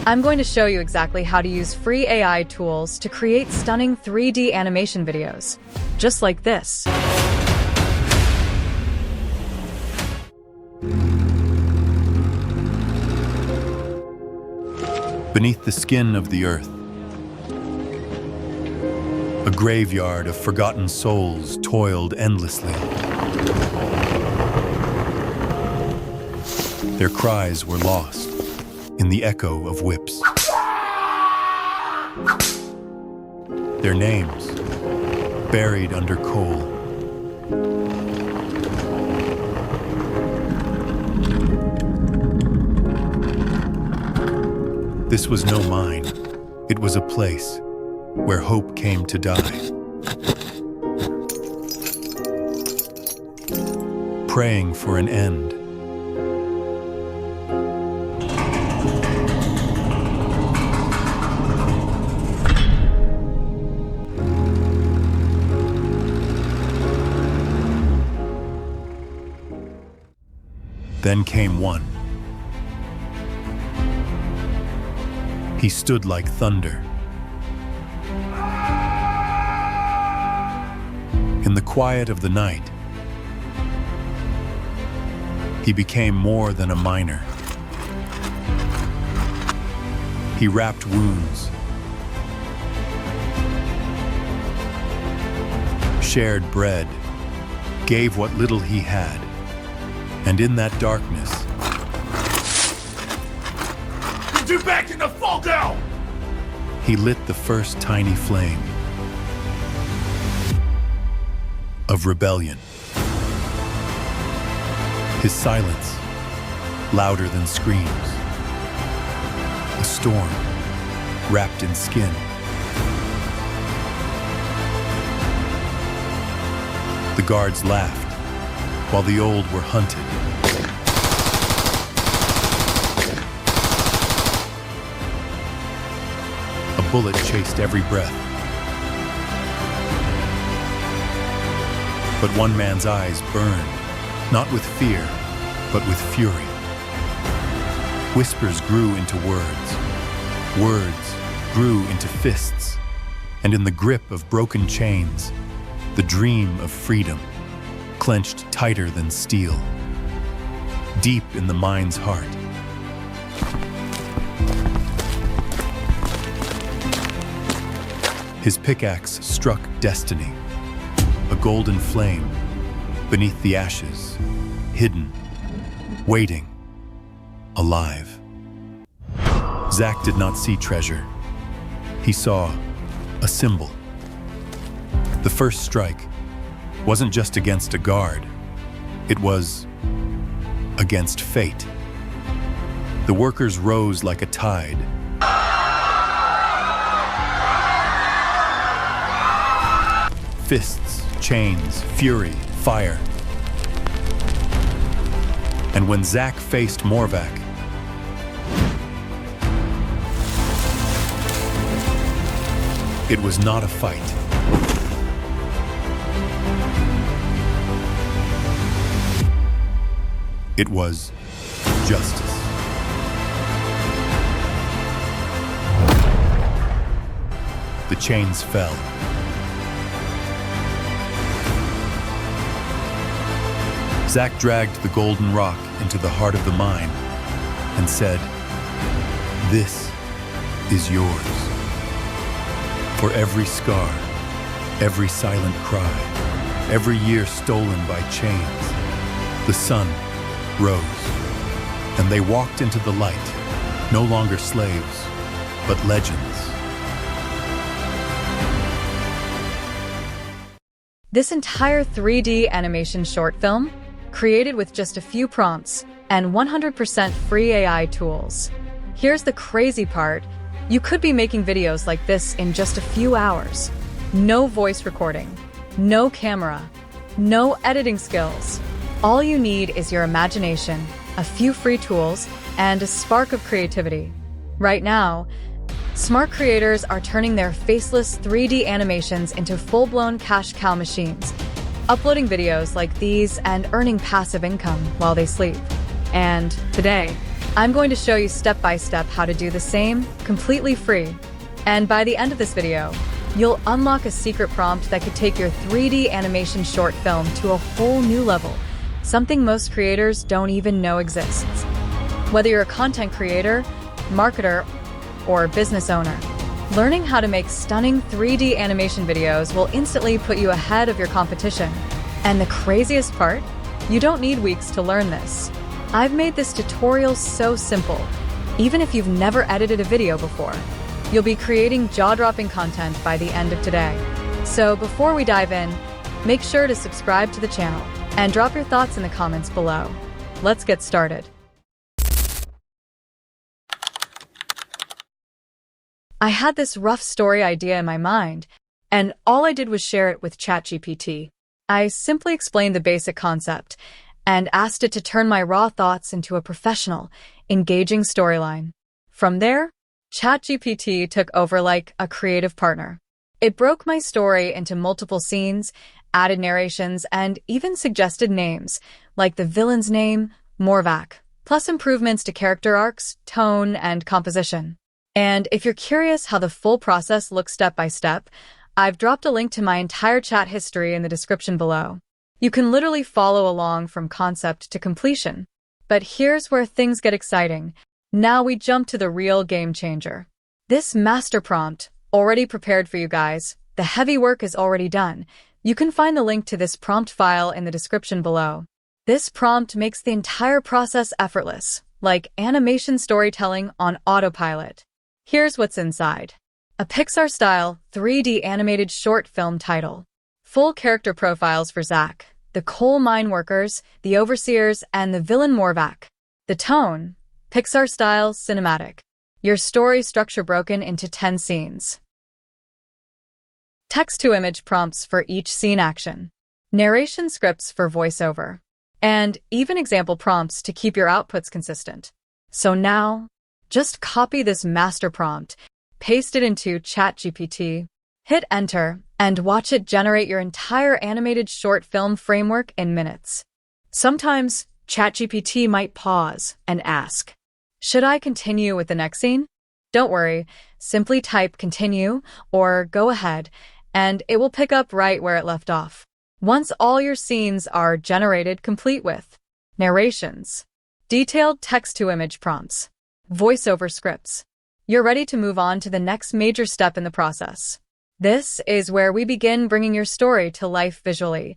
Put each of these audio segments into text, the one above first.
I'm going to show you exactly how to use free AI tools to create stunning 3D animation videos, just like this. Beneath the skin of the earth, a graveyard of forgotten souls toiled endlessly. Their cries were lost in the echo of whips. Their names buried under coal. This was no mine. It was a place where hope came to die. Praying for an end. Then came one. He stood like thunder. In the quiet of the night, he became more than a miner. He wrapped wounds, shared bread, gave what little he had, and in that darkness, Get back in the fall down! he lit the first tiny flame of rebellion. His silence, louder than screams. A storm wrapped in skin. The guards laughed while the old were hunted. A bullet chased every breath. But one man's eyes burned, not with fear, but with fury. Whispers grew into words. Words grew into fists. And in the grip of broken chains, the dream of freedom clenched tighter than steel, deep in the mind's heart. His pickaxe struck destiny, a golden flame beneath the ashes, hidden, waiting, alive. Zach did not see treasure. He saw a symbol. The first strike wasn't just against a guard. It was against fate. The workers rose like a tide. Fists, chains, fury, fire. And when Zach faced Morvac, it was not a fight. It was justice. The chains fell. Zach dragged the golden rock into the heart of the mine and said, "This is yours." For every scar, every silent cry, every year stolen by chains, the sun rose, and they walked into the light, no longer slaves, but legends. This entire 3D animation short film, created with just a few prompts and 100% free AI tools. Here's the crazy part. You could be making videos like this in just a few hours. No voice recording, no camera, no editing skills. All you need is your imagination, a few free tools, and a spark of creativity. Right now, smart creators are turning their faceless 3D animations into full-blown cash cow machines, uploading videos like these and earning passive income while they sleep. And today, I'm going to show you step by step how to do the same, completely free. And by the end of this video, you'll unlock a secret prompt that could take your 3D animation short film to a whole new level, something most creators don't even know exists. Whether you're a content creator, marketer, or business owner, learning how to make stunning 3D animation videos will instantly put you ahead of your competition. And the craziest part? You don't need weeks to learn this. I've made this tutorial so simple, even if you've never edited a video before. You'll be creating jaw-dropping content by the end of today. So before we dive in, make sure to subscribe to the channel and drop your thoughts in the comments below. Let's get started. I had this rough story idea in my mind, and all I did was share it with ChatGPT. I simply explained the basic concept and asked it to turn my raw thoughts into a professional, engaging storyline. From there, ChatGPT took over like a creative partner. It broke my story into multiple scenes, added narrations, and even suggested names, like the villain's name, Morvac, plus improvements to character arcs, tone, and composition. And if you're curious how the full process looks step by step, I've dropped a link to my entire chat history in the description below. You can literally follow along from concept to completion. But here's where things get exciting. Now we jump to the real game changer. This master prompt, already prepared for you guys. The heavy work is already done. You can find the link to this prompt file in the description below. This prompt makes the entire process effortless, like animation storytelling on autopilot. Here's what's inside. A Pixar-style, 3D animated short film title. Full character profiles for Zach, the coal mine workers, the overseers, and the villain Morvac. The tone, Pixar-style cinematic. Your story structure broken into 10 scenes. Text-to-image prompts for each scene action. Narration scripts for voiceover. And even example prompts to keep your outputs consistent. So now, just copy this master prompt, paste it into ChatGPT, hit enter, and watch it generate your entire animated short film framework in minutes. Sometimes, ChatGPT might pause and ask, "Should I continue with the next scene?" Don't worry, simply type continue or go ahead, and it will pick up right where it left off. Once all your scenes are generated complete with narrations, detailed text-to-image prompts, voiceover scripts, you're ready to move on to the next major step in the process. This is where we begin bringing your story to life visually,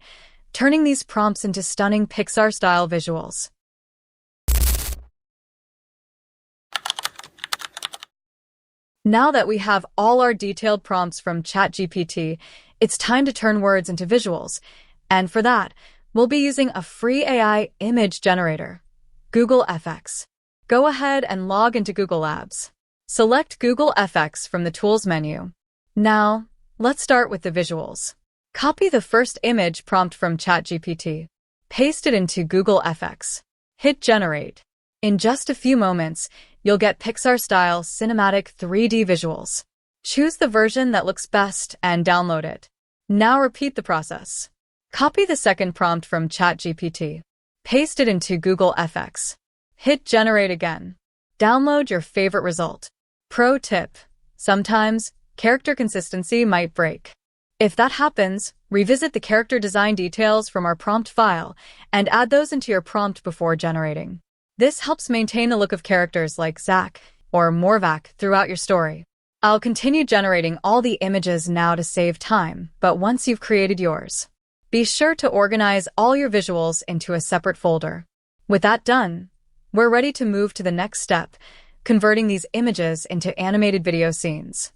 turning these prompts into stunning Pixar-style visuals. Now that we have all our detailed prompts from ChatGPT, it's time to turn words into visuals. And for that, we'll be using a free AI image generator, Google FX. Go ahead and log into Google Labs. Select Google FX from the Tools menu. Now, let's start with the visuals. Copy the first image prompt from ChatGPT. Paste it into Google FX. Hit Generate. In just a few moments, you'll get Pixar-style cinematic 3D visuals. Choose the version that looks best and download it. Now repeat the process. Copy the second prompt from ChatGPT. Paste it into Google FX. Hit Generate again. Download your favorite result. Pro tip: sometimes, character consistency might break. If that happens, revisit the character design details from our prompt file and add those into your prompt before generating. This helps maintain the look of characters like Zach or Morvac throughout your story. I'll continue generating all the images now to save time, but once you've created yours, be sure to organize all your visuals into a separate folder. With that done, we're ready to move to the next step, converting these images into animated video scenes.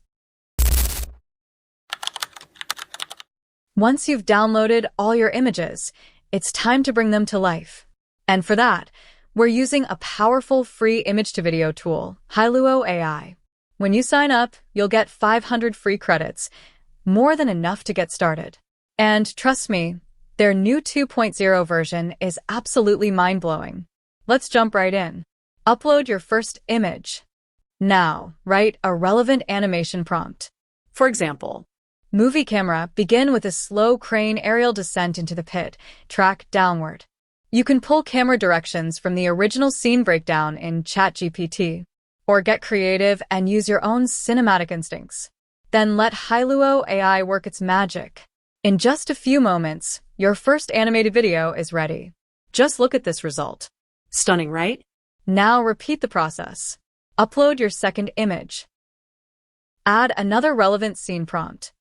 Once you've downloaded all your images, it's time to bring them to life. And for that, we're using a powerful free image-to-video tool, Hailuo AI. When you sign up, you'll get 500 free credits, more than enough to get started. And trust me, their new 2.0 version is absolutely mind-blowing. Let's jump right in. Upload your first image. Now, write a relevant animation prompt. For example, movie camera, begin with a slow crane aerial descent into the pit, track downward. You can pull camera directions from the original scene breakdown in ChatGPT, or get creative and use your own cinematic instincts. Then let Hailuo AI work its magic. In just a few moments, your first animated video is ready. Just look at this result. Stunning, right? Now repeat the process. Upload your second image. Add another relevant scene prompt.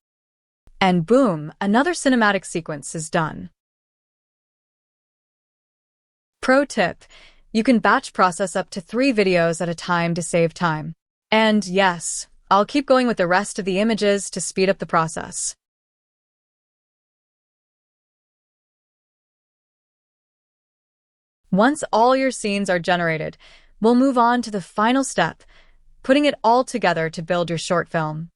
And boom, another cinematic sequence is done. Pro tip: you can batch process up to 3 videos at a time to save time. And yes, I'll keep going with the rest of the images to speed up the process. Once all your scenes are generated, we'll move on to the final step, putting it all together to build your short film.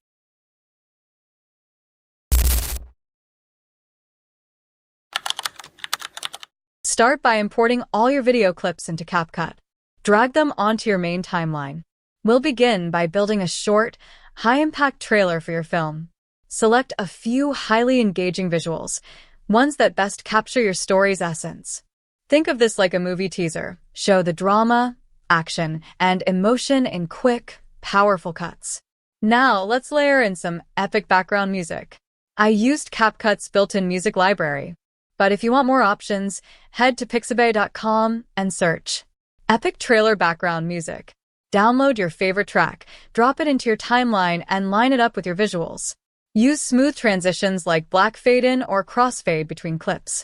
Start by importing all your video clips into CapCut. Drag them onto your main timeline. We'll begin by building a short, high-impact trailer for your film. Select a few highly engaging visuals, ones that best capture your story's essence. Think of this like a movie teaser. Show the drama, action, and emotion in quick, powerful cuts. Now, let's layer in some epic background music. I used CapCut's built-in music library, but if you want more options, head to pixabay.com and search Epic Trailer Background Music. Download your favorite track, drop it into your timeline, and line it up with your visuals. Use smooth transitions like black fade-in or crossfade between clips.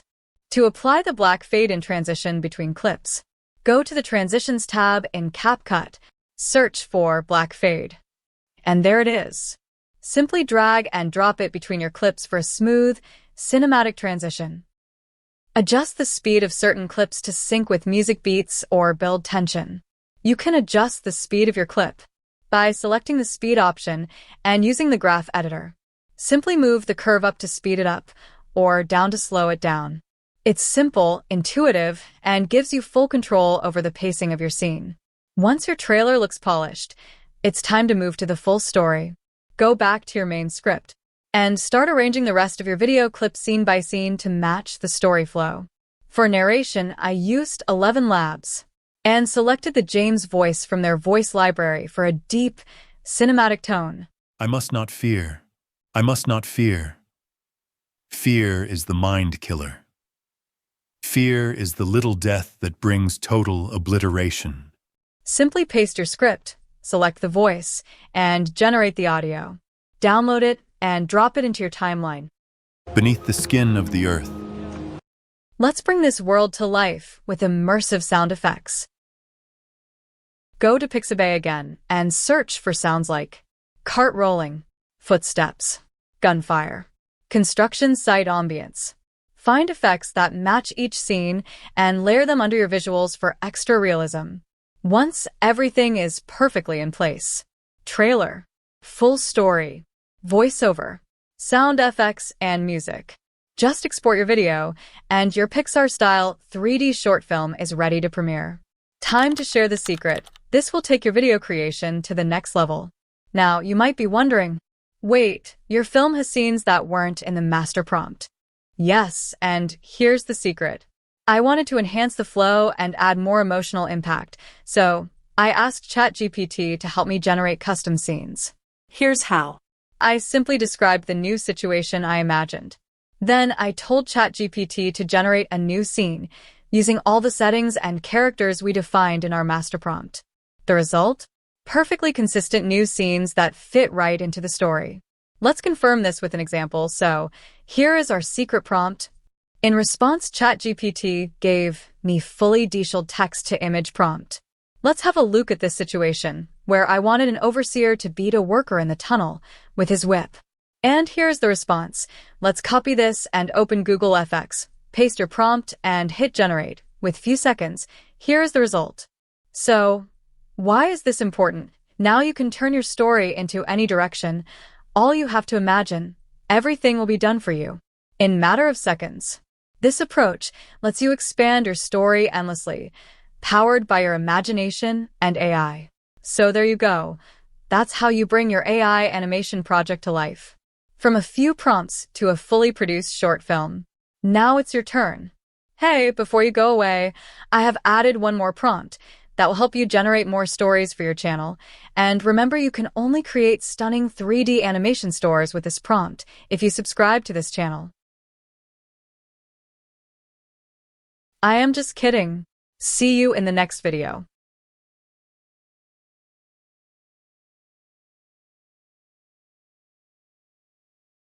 To apply the black fade-in transition between clips, go to the Transitions tab in CapCut, search for black fade. And there it is. Simply drag and drop it between your clips for a smooth, cinematic transition. Adjust the speed of certain clips to sync with music beats or build tension. You can adjust the speed of your clip by selecting the speed option and using the graph editor. Simply move the curve up to speed it up or down to slow it down. It's simple, intuitive, and gives you full control over the pacing of your scene. Once your trailer looks polished, it's time to move to the full story. Go back to your main script and start arranging the rest of your video clip scene by scene to match the story flow. For narration, I used 11 Labs and selected the James voice from their voice library for a deep, cinematic tone. I must not fear. I must not fear. Fear is the mind killer. Fear is the little death that brings total obliteration. Simply paste your script, select the voice, and generate the audio. Download it and drop it into your timeline. Beneath the skin of the earth. Let's bring this world to life with immersive sound effects. Go to Pixabay again and search for sounds like cart rolling, footsteps, gunfire, construction site ambience. Find effects that match each scene and layer them under your visuals for extra realism. Once everything is perfectly in place, trailer, full story, voiceover, sound effects, and music. Just export your video, and your Pixar-style 3D short film is ready to premiere. Time to share the secret. This will take your video creation to the next level. Now, you might be wondering, wait, your film has scenes that weren't in the master prompt. Yes, and here's the secret. I wanted to enhance the flow and add more emotional impact, so I asked ChatGPT to help me generate custom scenes. Here's how. I simply described the new situation I imagined. Then I told ChatGPT to generate a new scene, using all the settings and characters we defined in our master prompt. The result? Perfectly consistent new scenes that fit right into the story. Let's confirm this with an example. So, here is our secret prompt. In response, ChatGPT gave me fully detailed text-to-image prompt. Let's have a look at this situation, where I wanted an overseer to beat a worker in the tunnel with his whip. And here's the response. Let's copy this and open Google FX. Paste your prompt and hit generate. With few seconds, here is the result. So, why is this important? Now you can turn your story into any direction. All you have to imagine, everything will be done for you in a matter of seconds. This approach lets you expand your story endlessly, powered by your imagination and AI. So there you go. That's how you bring your AI animation project to life. From a few prompts to a fully produced short film. Now it's your turn. Hey, before you go away, I have added one more prompt that will help you generate more stories for your channel. And remember, you can only create stunning 3D animation stories with this prompt if you subscribe to this channel. I am just kidding. See you in the next video.